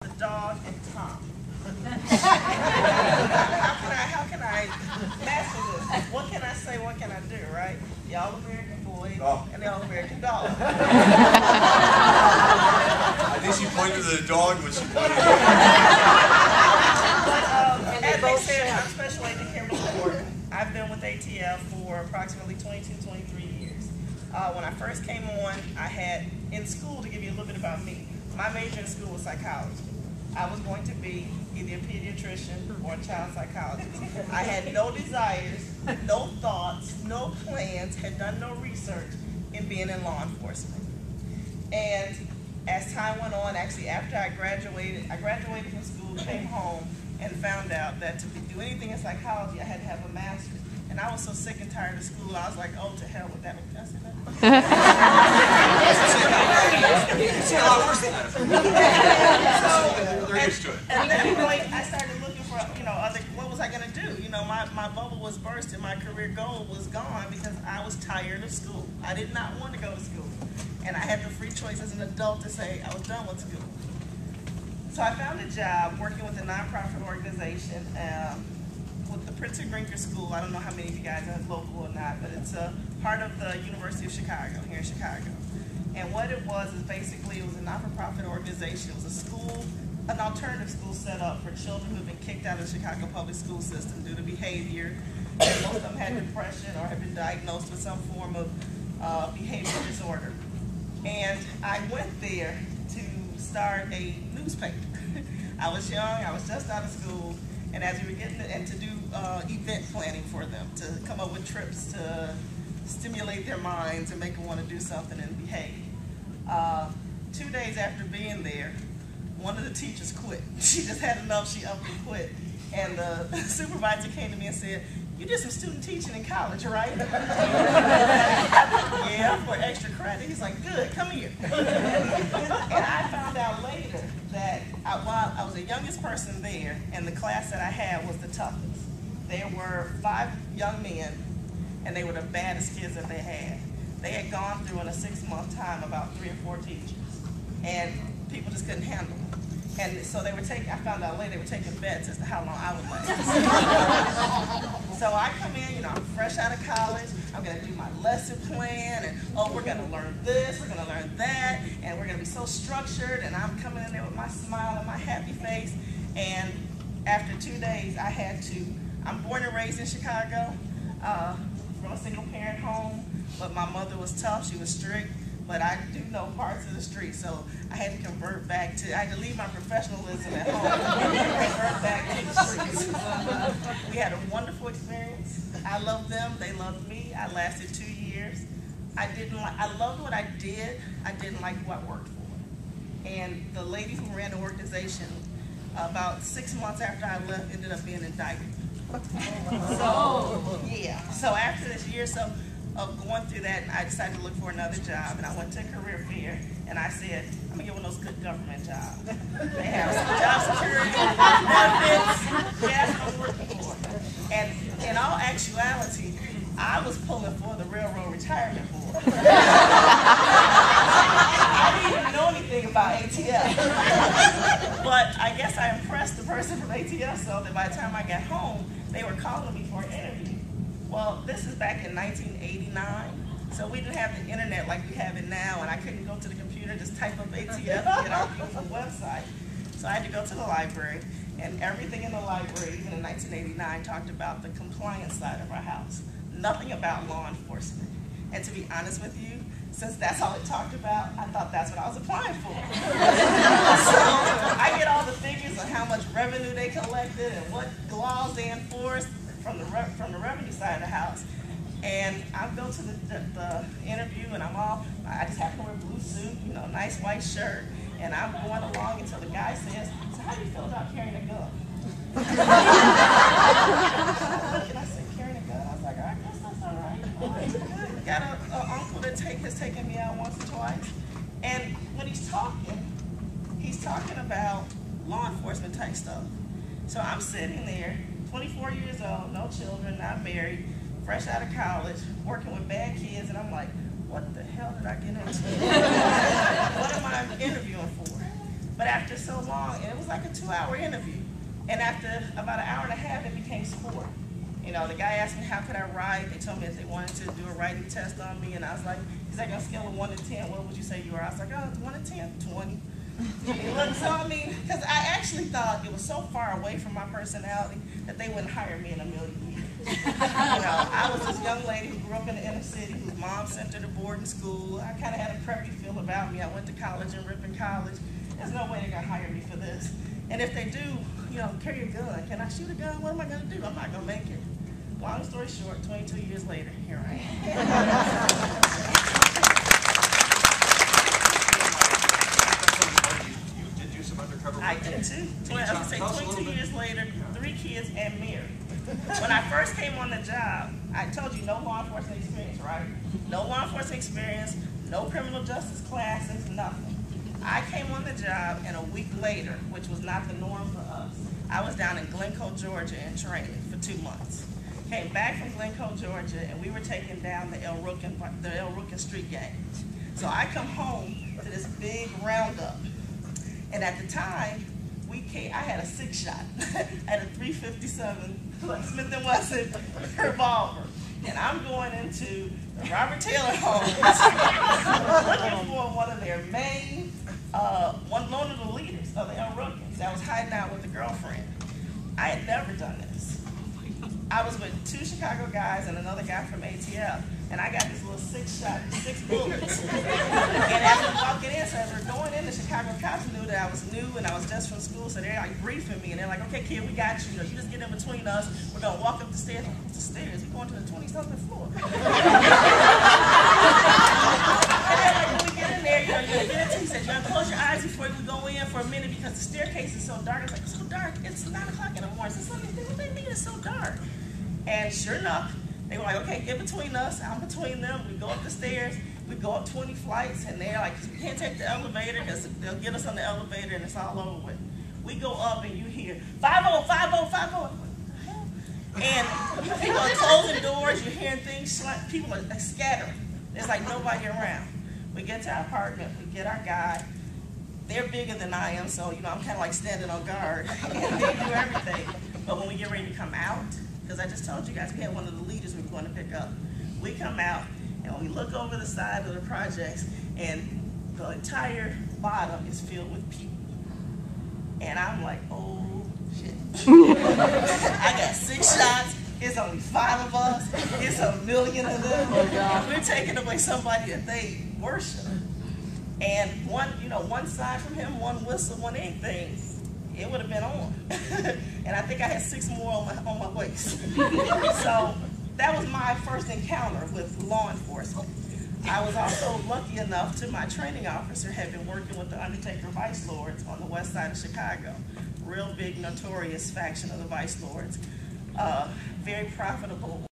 The dog and Tom. How can I master this? What can I say? What can I do? Right? The All-American boy and the All-American dog. I think she pointed to the dog when she pointed But as they said, I'm Special Agent Kimberly Gordon. I've been with ATF for approximately 22, 23 years. When I first came on, I had in school, to give you a little bit about me, my major in school was psychology. I was going to be either a pediatrician or a child psychologist. I had no desires, no thoughts, no plans, had done no research in being in law enforcement. And as time went on, actually after I graduated from school, came home, and found out that to do anything in psychology, I had to have a master's. And I was so sick and tired of school, I was like, oh, to hell with that. Can I say that? So, at that point, I started looking for, what was I going to do? My bubble was burst and my career goal was gone because I was tired of school. I did not want to go to school. And I had the free choice as an adult to say I was done with school. So I found a job working with a nonprofit organization with the Prince of Grinker School. I don't know how many of you guys are local or not, but it's a part of the University of Chicago, here in Chicago. And what it was is basically, it was a not-for-profit organization. It was a school, an alternative school set up for children who have been kicked out of the Chicago public school system due to behavior. And most of them had depression or had been diagnosed with some form of behavioral disorder. And I went there to start a newspaper. I was young, I was just out of school, and as we were getting and to do event planning for them, to come up with trips to stimulate their minds and make them want to do something and behave. 2 days after being there, one of the teachers quit. She just had enough, she up and quit. And the supervisor came to me and said, "You did some student teaching in college, right?" Yeah, for extra credit. He's like, "Good, come here." And I found out later that while I was the youngest person there, and the class that I had was the toughest. There were 5 young men, and they were the baddest kids that they had. They had gone through in a 6-month time about 3 or 4 teachers, and people just couldn't handle them. And so they were taking, I found out later, they were taking bets as to how long I would last. So I come in, I'm fresh out of college, I'm going to do my lesson plan, and we're going to learn this, we're going to learn that, and we're going to be so structured, and I'm coming in there with my smile and my happy face. And after 2 days, I'm born and raised in Chicago, from a single parent home, but my mother was tough, she was strict. But I do know parts of the street, so I had to convert back to, I had to leave my professionalism at home and convert back to the streets. We had a wonderful experience. I loved them, they loved me. I lasted 2 years. I loved what I did. I didn't like who I worked for. And the lady who ran the organization, about 6 months after I left, ended up being indicted. So, yeah. So after this year or so of going through that, I decided to look for another job, and I went to a career fair, and I said, I'm gonna get one of those good government jobs. They have some job security, benefits, gas I'm working for. And in all actuality, I was pulling for the Railroad Retirement Board. I didn't even know anything about ATF. But I guess I impressed the person from ATF so that by the time I got home, they were calling me for an interview. Well, this is back in 1989, so we didn't have the internet like we have it now, and I couldn't go to the computer, just type up ATF, get our beautiful website. So I had to go to the library, and everything in the library, even in 1989, talked about the compliance side of our house. Nothing about law enforcement. And to be honest with you, since that's all it talked about, I thought that's what I was applying for. So I get all the figures on how much revenue they collected and what laws they enforced from the revenue side of the house. And I go to the interview, and I just happen to wear a blue suit, nice white shirt, and I'm going along until the guy says, "So how do you feel about carrying a gun?" And I said, "Carrying a gun?" I was like, "I guess that's all right. I got an uncle that has taken me out once or twice." And when he's talking about law enforcement type stuff. So I'm sitting there, 24 years old, no children, not married, fresh out of college, working with bad kids, and I'm like, what the hell did I get into? What am I interviewing for? But after so long, and it was like a 2-hour interview, and after about an hour and a half, it became sport. You know, the guy asked me how could I write. They told me if they wanted to do a writing test on me, and I was like, he's like, on a scale of 1 to 10, what would you say you are? I was like, oh, 1 to 10, 20. He looked, so I mean, because I actually thought it was so far away from my personality that they wouldn't hire me in a million years. You know, I was this young lady who grew up in the inner city, whose mom sent her to boarding school. I kind of had a preppy feel about me. I went to college in Ripon College. There's no way they're going to hire me for this. And if they do, you know, carry a gun. Can I shoot a gun? What am I going to do? I'm not going to make it. Long story short, 22 years later, here I am. You did do some undercover work? I did too. I was say 22 years later, 3 kids and married. When I first came on the job, I told you no law enforcement experience, right? No law enforcement experience, no criminal justice classes, nothing. I came on the job, and a week later, which was not the norm for us, I was down in Glencoe, Georgia in training for 2 months. Came back from Glencoe, Georgia, and we were taking down the El Rookin street gang. So I come home to this big roundup, and at the time, I had a 6-shot. I had a .357 Smith & Wesson revolver, and I'm going into the Robert Taylor homes looking for one of their main, one of the leaders of the El Rookins that was hiding out with a girlfriend. I had never done this. I was with 2 Chicago guys and another guy from ATF, and I got this little 6-shot, 6 bullets. And as we're walking in, so as we're going in, the Chicago cops knew that I was new and I was just from school, so they're like briefing me, and they're like, okay, kid, we got you. You know, you just get in between us. We're going to walk up the stairs. Up the stairs? We're going to the 20-something floor. And they're like, when we get in there, you know, you're going to get into, he said, you're going to close your eyes before we go in for a minute because the staircase is so dark. It's like, it's so dark. It's 9 o'clock in the morning. So what do they mean it's so dark? And sure enough, they were like, okay, get between us. I'm between them. We go up the stairs. We go up 20 flights, and they're like, we can't take the elevator because they'll get us on the elevator and it's all over with. We go up and you hear 50, 50, 50. And people are closing doors. You're hearing things. People are scattering. There's like nobody around. We get to our apartment. We get our guy. They're bigger than I am, so you know I'm kind of like standing on guard. And they do everything. But when we get ready to come out, because I just told you guys we had one of the leaders we were going to pick up. We come out, and when we look over the side of the projects, and the entire bottom is filled with people. And I'm like, oh, shit. I got 6 shots. It's only 5 of us. It's a million of them. And we're taking away somebody that they worship. And one side from him, one whistle, one anything, it would have been on. And I think I had 6 more on my waist. So that was my first encounter with law enforcement. I was also lucky enough to my training officer had been working with the Undertaker Vice Lords on the west side of Chicago. Real big, notorious faction of the Vice Lords. Very profitable